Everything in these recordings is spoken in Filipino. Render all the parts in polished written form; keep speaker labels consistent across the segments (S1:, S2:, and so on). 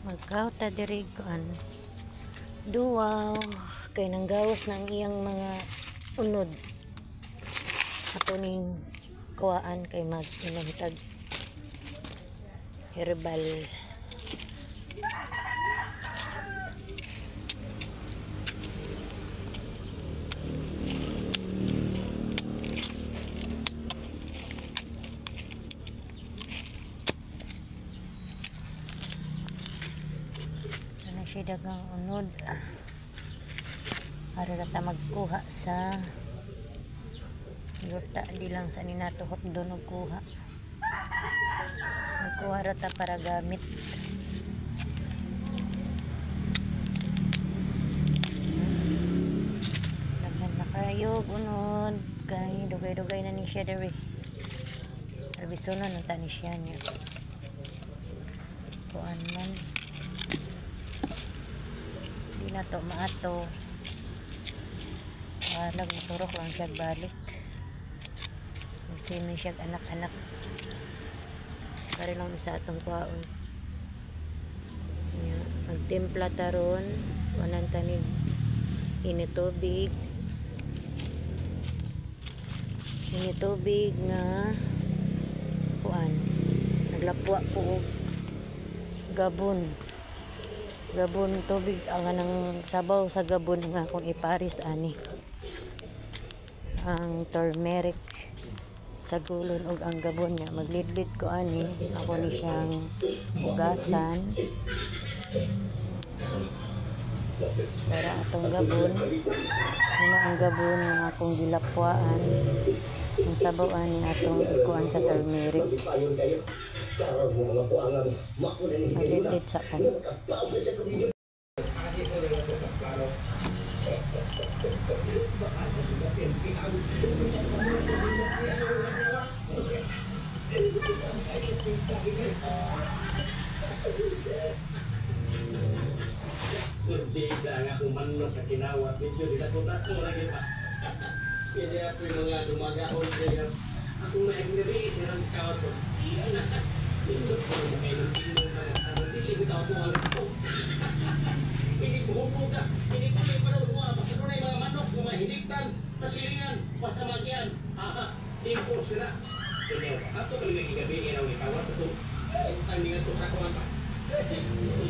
S1: Magkauta diri kuan duwaw kay nang gawas ng iyang mga unod ato ning kuwaan kay mag-inahitag herbal. Siya dagang unod para rata magkuha sa yuta di lang sa ninatuhot doon og kuha magkuha rata para gamit. Naghan na kayo unod kay dugay-dugay na ni siya dere arbisonon nata ni siya niya kuan man na to maato nagturok lang siya balik sino siya anak-anak pare lang sa atong kwaon magtimpla taron wanan tanig initubig nga kuan naglapwa ko gabon tubig ang nang sabaw sa gabon nga kung iparis ani ang turmeric sa gulon og ang gabon niya maglidlid ko ani ako ni siyang hugasan para atong gabon ano ang gabon nga akong gilapwaan ang sabaw ani atong ikuan sa turmeric maglidlid sa pan.
S2: Berbeda nga kung manok na kinawat medyo ditakutas mo lagi pa hindi ako yung mga dumagahon kaya ako na yung nirelease na ng kawat ko hindi ko yung kayo ng tingin na hindi ko tawag mo ang gusto hindi ko hupo ka hindi ko yung panahon mo basta ko na yung mga manok mga hiniktan pasilingan basta magyan timpo sila ato ko yung gabi nga ng kawat ito ang nga ito sa kuwan pa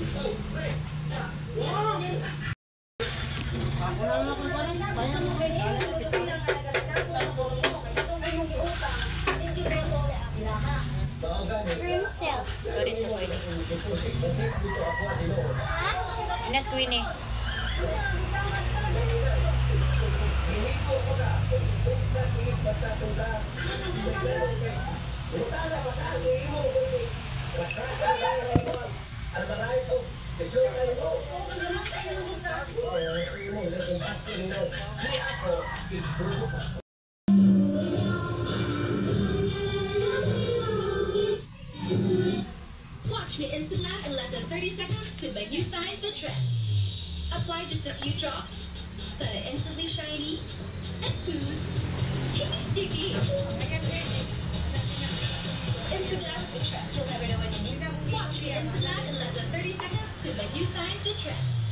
S2: so pre wow
S1: Inas ko ini.
S3: Watch me Instant Lab in less than 30 seconds with my new Thyme Fit Tress. Apply just a few drops, let it instantly shiny and smooth. Hey, sticky. Instant Lab Fit Tress. You'll never know when you need them. Watch me Instant Lab in less than 30 seconds with my new Thyme Fit Tress.